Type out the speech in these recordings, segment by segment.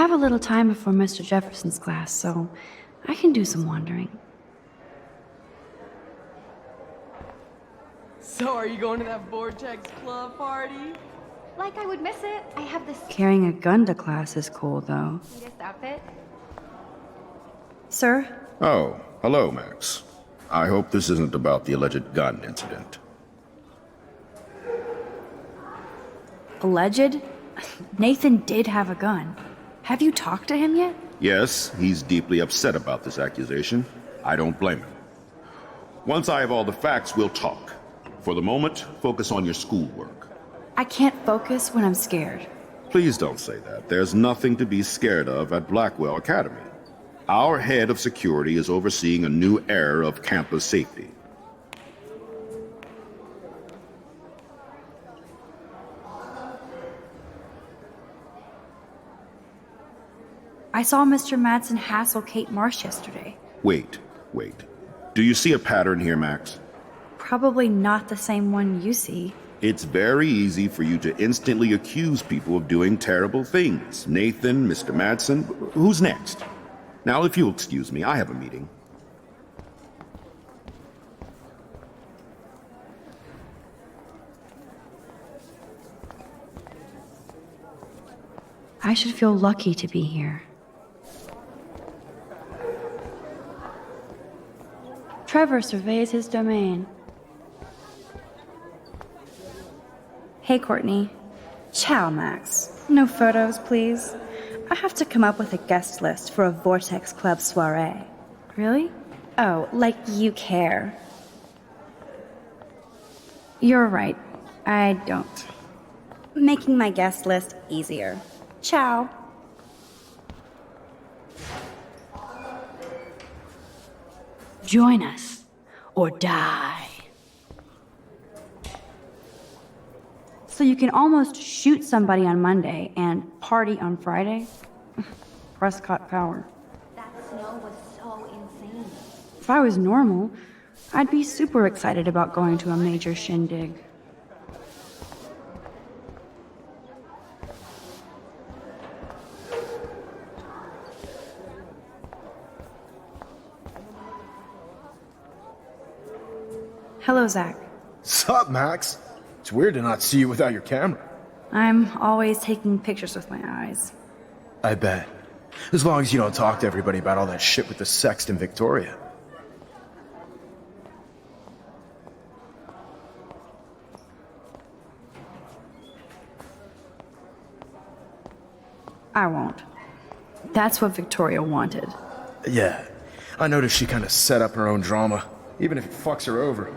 have a little time before Mr. Jefferson's class, so I can do some wandering. So are you going to that Vortex Club party? Like I would miss it. I have this Carrying a gun to class is cool, though. cutest outfit. Sir? Oh, hello, Max. I hope this isn't about the alleged gun incident. Alleged? Nathan did have a gun. Have you talked to him yet? Yes, he's deeply upset about this accusation. I don't blame him. Once I have all the facts, we'll talk. For the moment, focus on your schoolwork. I can't focus when I'm scared. Please don't say that. There's nothing to be scared of at Blackwell Academy. Our head of security is overseeing a new era of campus safety. I saw Mr. Madsen hassle Kate Marsh yesterday. Wait. Do you see a pattern here, Max? Probably not the same one you see. It's very easy for you to instantly accuse people of doing terrible things. Nathan, Mr. Madsen, who's next? Now, if you'll excuse me, I have a meeting. I should feel lucky to be here. Trevor surveys his domain. Hey, Courtney. Ciao, Max. No photos, please. I have to come up with a guest list for a Vortex Club soiree. Really? Oh, like you care. You're right. I don't. Making my guest list easier. Ciao. Join us, or die. So you can almost shoot somebody on Monday and party on Friday? Prescott power. That snow was so insane. If I was normal, I'd be super excited about going to a major shindig. Hello, Zach. Sup, Max? It's weird to not see you without your camera. I'm always taking pictures with my eyes. I bet. As long as you don't talk to everybody about all that shit with the sext in Victoria. I won't. That's what Victoria wanted. Yeah, I noticed she kind of set up her own drama, even if it fucks her over.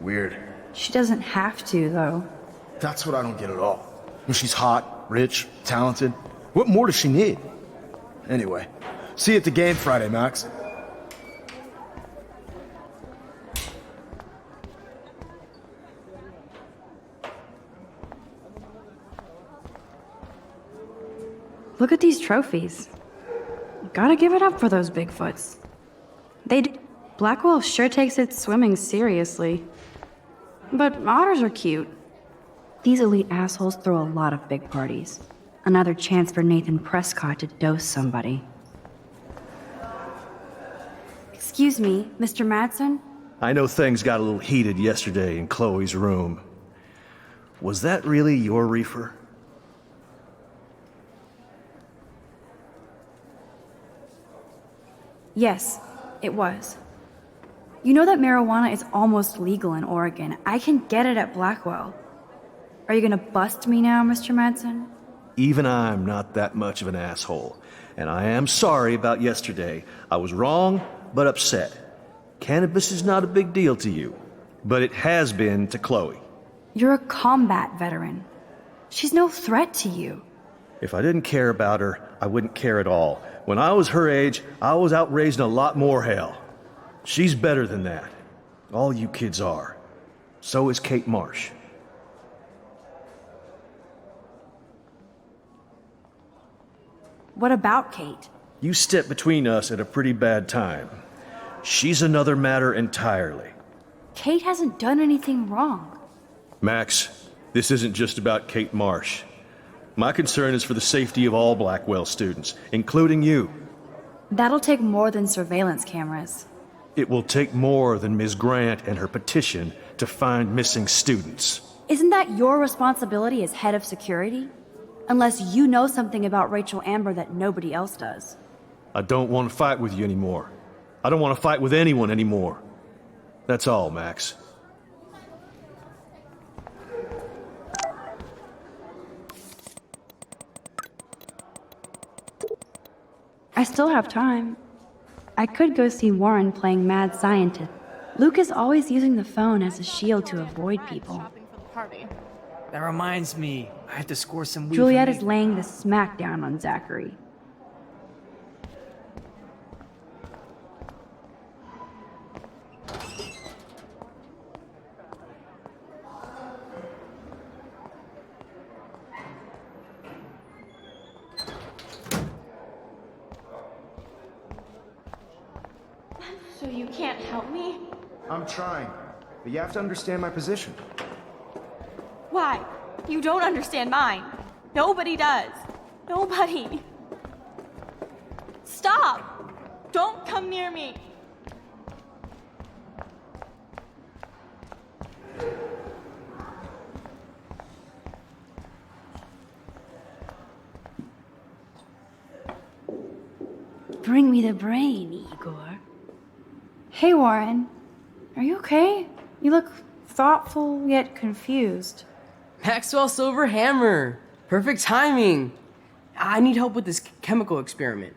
Weird. She doesn't have to, though. That's what I don't get at all. When she's hot, rich, talented, what more does she need? Anyway, see you at the game Friday, Max. Look at these trophies. Gotta give it up for those Bigfoots. Blackwell sure takes its swimming seriously. But otters are cute. These elite assholes throw a lot of big parties. Another chance for Nathan Prescott to dose somebody. Excuse me, Mr. Madsen? I know things got a little heated yesterday in Chloe's room. Was that really your reefer? Yes, it was. You know that marijuana is almost legal in Oregon. I can get it at Blackwell. Are you gonna bust me now, Mr. Madsen? Even I'm not that much of an asshole. And I am sorry about yesterday. I was wrong, but upset. Cannabis is not a big deal to you, but it has been to Chloe. You're a combat veteran. She's no threat to you. If I didn't care about her, I wouldn't care at all. When I was her age, I was out raising a lot more hell. She's better than that. All you kids are. So is Kate Marsh. What about Kate? You stepped between us at a pretty bad time. She's another matter entirely. Kate hasn't done anything wrong. Max, this isn't just about Kate Marsh. My concern is for the safety of all Blackwell students, including you. That'll take more than surveillance cameras. It will take more than Ms. Grant and her petition to find missing students. Isn't that your responsibility as head of security? Unless you know something about Rachel Amber that nobody else does. I don't want to fight with you anymore. I don't want to fight with anyone anymore. That's all, Max. I still have time. I could go see Warren playing mad scientist. Luke is always using the phone as a shield to avoid people. That reminds me, I have to score some weed. Juliet is laying the smackdown on Zachary. So you can't help me? I'm trying, but you have to understand my position. Why? You don't understand mine. Nobody does. Nobody. Stop! Don't come near me. Bring me the brain, Igor. Hey, Warren. Are you okay? You look thoughtful yet confused. Maxwell Silver Hammer. Perfect timing. I need help with this chemical experiment.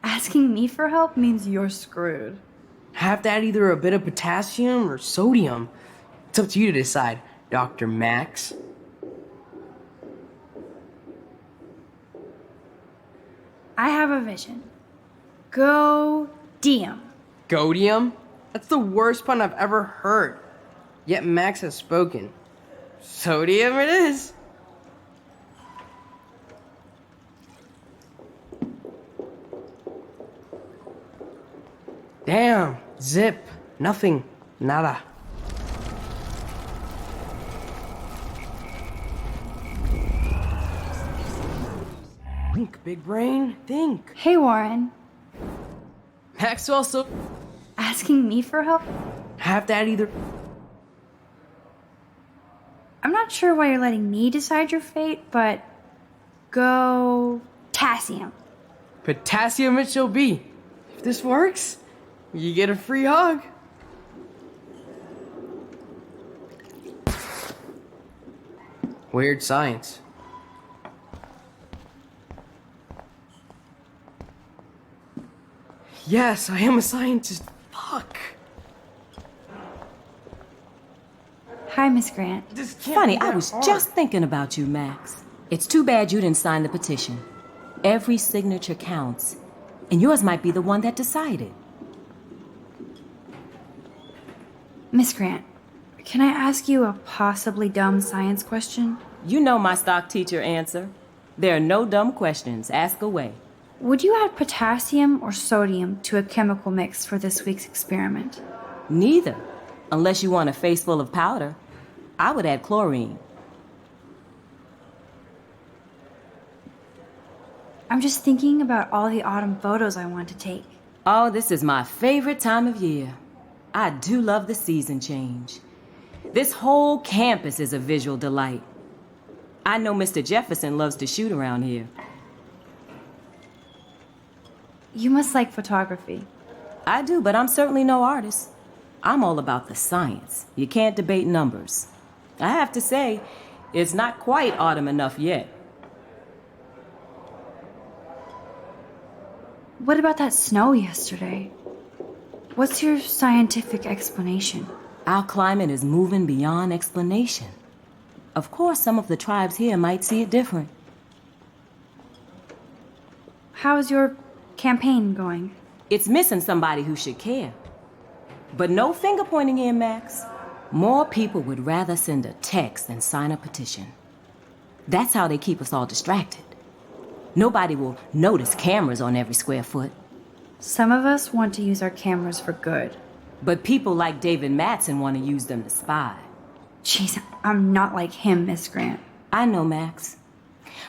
Asking me for help means you're screwed. I have to add either a bit of potassium or sodium. It's up to you to decide, Dr. Max. I have a vision. Go Diem. Godium? That's the worst pun I've ever heard. Yet Max has spoken. Sodium it is. Damn. Zip. Nothing. Nada. Think, big brain. Think. Hey, Warren. Maxwell Asking me for help? have to add either. I'm not sure why you're letting me decide your fate, but go potassium. Potassium it shall be. If this works, you get a free hug. Weird science. Yes, I am a scientist. Fuck. Hi, Miss Grant. This can't Funny, be that I was hard. just thinking about you, Max. It's too bad you didn't sign the petition. Every signature counts, and yours might be the one that decided. Miss Grant, can I ask you a possibly dumb science question? You know my stock teacher answer. There are no dumb questions. Ask away. Would you add potassium or sodium to a chemical mix for this week's experiment? Neither. Unless you want a face full of powder. I would add chlorine. I'm just thinking about all the autumn photos I want to take. Oh, this is my favorite time of year. I do love the season change. This whole campus is a visual delight. I know Mr. Jefferson loves to shoot around here. You must like photography. I do, but I'm certainly no artist. I'm all about the science. You can't debate numbers. I have to say, it's not quite autumn enough yet. What about that snow yesterday? What's your scientific explanation? Our climate is moving beyond explanation. Of course, some of the tribes here might see it different. How's your campaign going? It's missing somebody who should care. But no finger pointing here, Max. More people would rather send a text than sign a petition. That's how they keep us all distracted. Nobody will notice cameras on every square foot. Some of us want to use our cameras for good. But people like David Mattson want to use them to spy. Jeez, I'm not like him, Miss Grant. I know, Max.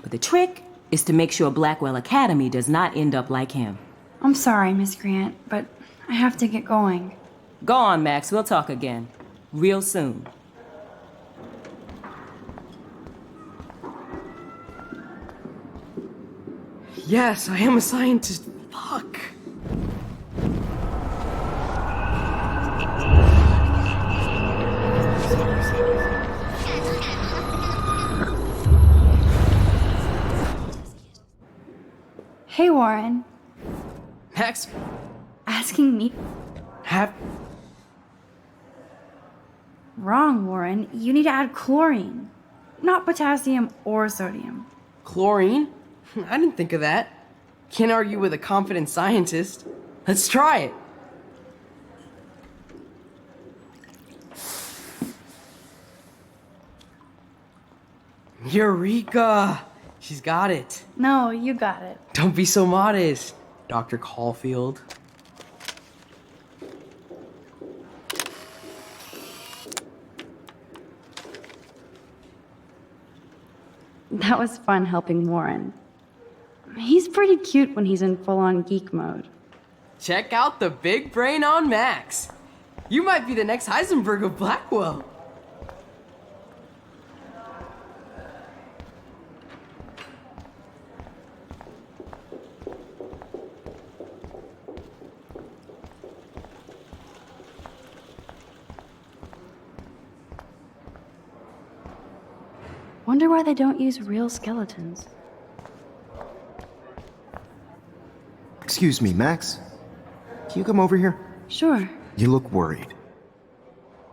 But the trick is to make sure Blackwell Academy does not end up like him. I'm sorry, Miss Grant, but I have to get going. Go on, Max. We'll talk again. Real soon. Yes, I am a scientist. Fuck. Hey, Warren. Max, Asking me? have Wrong, Warren. You need to add chlorine, not potassium or sodium. chlorine? I didn't think of that. Can't argue with a confident scientist. Let's try it. Eureka! She's got it. No, you got it. Don't be so modest, Dr. Caulfield. That was fun helping Warren. He's pretty cute when he's in full-on geek mode. Check out the big brain on Max. You might be the next Heisenberg of Blackwell. Wonder why they don't use real skeletons. Excuse me, Max. Can you come over here? Sure. You look worried.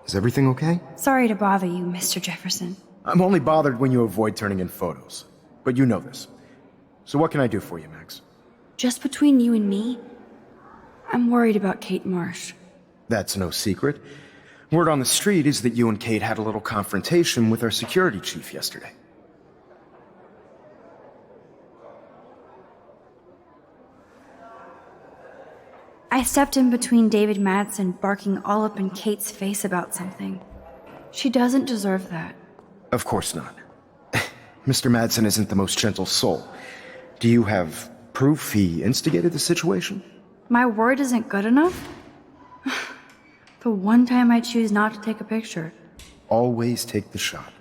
Is everything okay? Sorry to bother you, Mr. Jefferson. I'm only bothered when you avoid turning in photos. But you know this. So what can I do for you, Max? Just between you and me, I'm worried about Kate Marsh. That's no secret. Word on the street is that you and Kate had a little confrontation with our security chief yesterday. I stepped in between David Madsen barking all up in Kate's face about something. She doesn't deserve that. Of course not. Mr. Madsen isn't the most gentle soul. Do you have proof he instigated the situation? My word isn't good enough? The one time I choose not to take a picture. Always take the shot.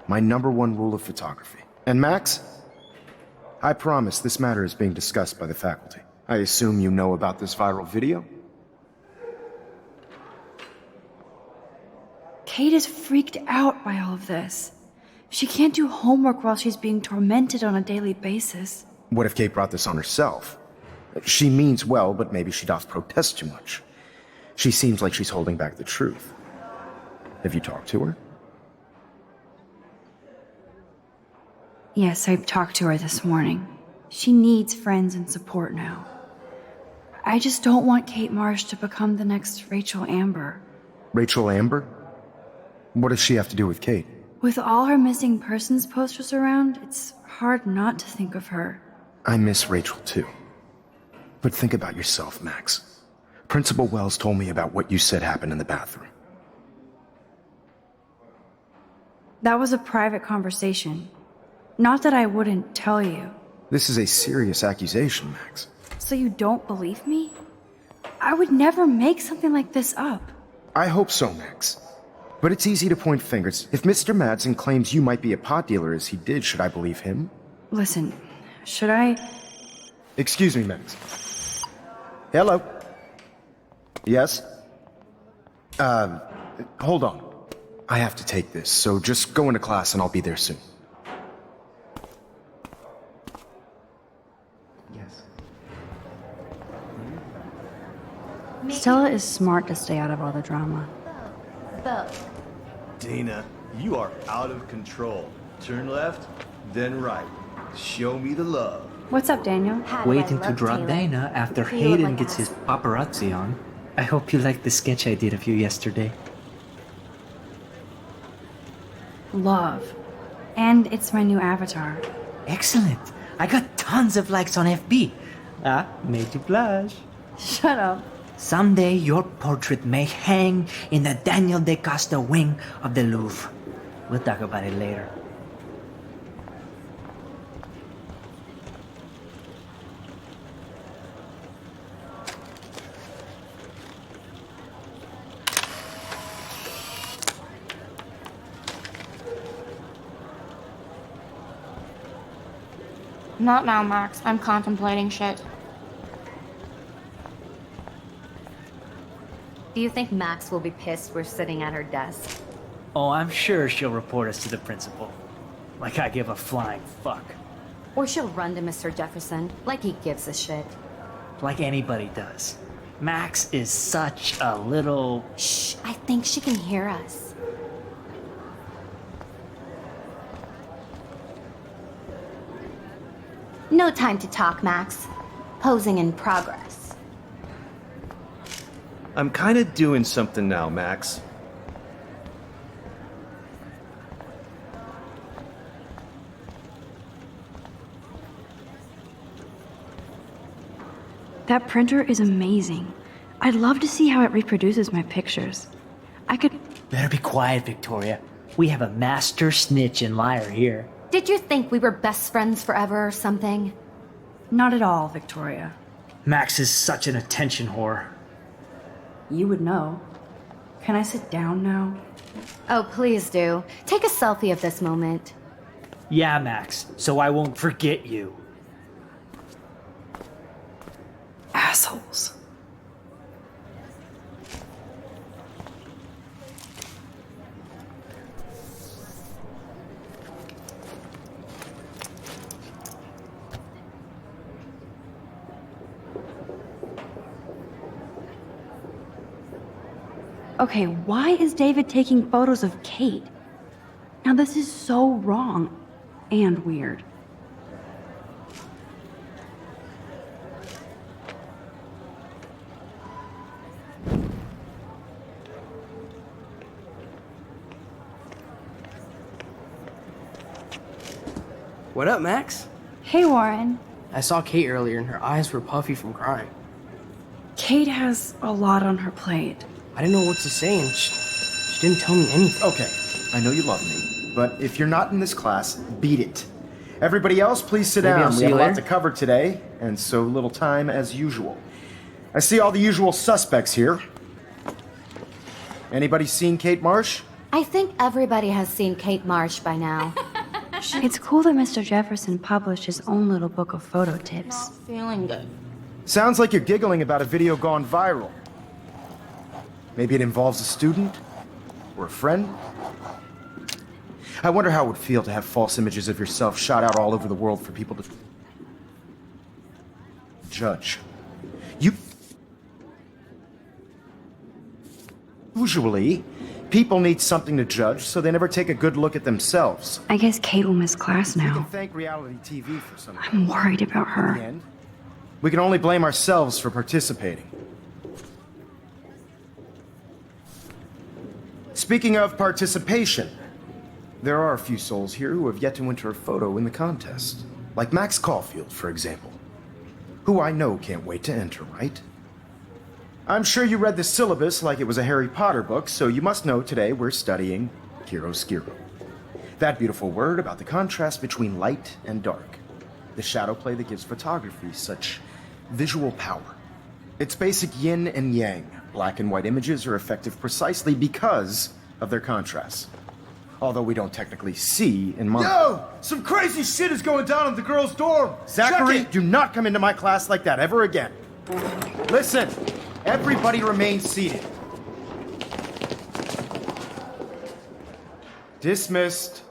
My #1 rule of photography. And Max, I promise this matter is being discussed by the faculty. I assume you know about this viral video? Kate is freaked out by all of this. She can't do homework while she's being tormented on a daily basis. What if Kate brought this on herself? She means well, but maybe she doth protest too much. She seems like she's holding back the truth. Have you talked to her? Yes, I talked to her this morning. She needs friends and support now. I just don't want Kate Marsh to become the next Rachel Amber. Rachel Amber? What does she have to do with Kate? With all her missing persons posters around, it's hard not to think of her. I miss Rachel too. But think about yourself, Max. Principal Wells told me about what you said happened in the bathroom. That was a private conversation. Not that I wouldn't tell you. This is a serious accusation, Max. So you don't believe me? I would never make something like this up. I hope so, Max. But it's easy to point fingers. If Mr. Madsen claims you might be a pot dealer as he did, should I believe him? Listen, should I... Excuse me, Max. Hello? Yes? Hold on. I have to take this, so just go into class and I'll be there soon. Yes. Stella is smart to stay out of all the drama. Dana, you are out of control. Turn left, then right. Show me the love. What's up, Daniel? Waiting to draw Dana after Hayden gets his paparazzi on. I hope you liked the sketch I did of you yesterday. Love. And it's my new avatar. Excellent. I got tons of likes on FB. Made you blush. Shut up. Someday your portrait may hang in the Daniel de Costa wing of the Louvre. We'll talk about it later. Not now, Max. I'm contemplating shit. Do you think Max will be pissed we're sitting at her desk? Oh, I'm sure she'll report us to the principal. Like I give a flying fuck. Or she'll run to Mr. Jefferson, like he gives a shit. Like anybody does. Max is such a little... Shh, I think she can hear us. No time to talk, Max. Posing in progress. I'm kinda doing something now, Max. That printer is amazing. I'd love to see how it reproduces my pictures. I could... Better be quiet, Victoria. We have a master snitch and liar here. Did you think we were best friends forever or something? Not at all, Victoria. Max is such an attention whore. You would know. Can I sit down now? Oh, please do. Take a selfie of this moment. Yeah, Max, so I won't forget you. Assholes. Okay, why is David taking photos of Kate? Now this is so wrong and weird. What up, Max? Hey, Warren. I saw Kate earlier and her eyes were puffy from crying. Kate has a lot on her plate. I didn't know what to say and she didn't tell me anything. Okay, I know you love me, but if you're not in this class, beat it. Everybody else, please sit Maybe I'll down. see We have you a lot later. to cover today, and so little time as usual. I see all the usual suspects here. Anybody seen Kate Marsh? I think everybody has seen Kate Marsh by now. It's cool that Mr. Jefferson published his own little book of photo tips. Feeling good. Sounds like you're giggling about a video gone viral. Maybe it involves a student? Or a friend? I wonder how it would feel to have false images of yourself shot out all over the world for people to judge. Usually, people need something to judge, so they never take a good look at themselves. I guess Kate will miss class We can now. thank reality TV for some. I'm worried about In the her. end, we can only blame ourselves for participating. Speaking of participation, there are a few souls here who have yet to enter a photo in the contest. Like Max Caulfield, for example. Who I know can't wait to enter, right? I'm sure you read the syllabus like it was a Harry Potter book, so you must know today we're studying chiaroscuro. That beautiful word about the contrast between light and dark. The shadow play that gives photography such visual power. It's basic yin and yang. Black and white images are effective precisely because of their contrast. Although we don't technically see in mono. Yo! Some crazy shit is going down in the girls' dorm! Zachary, Check it! do not come into my class like that ever again. Listen, everybody remain seated. Dismissed.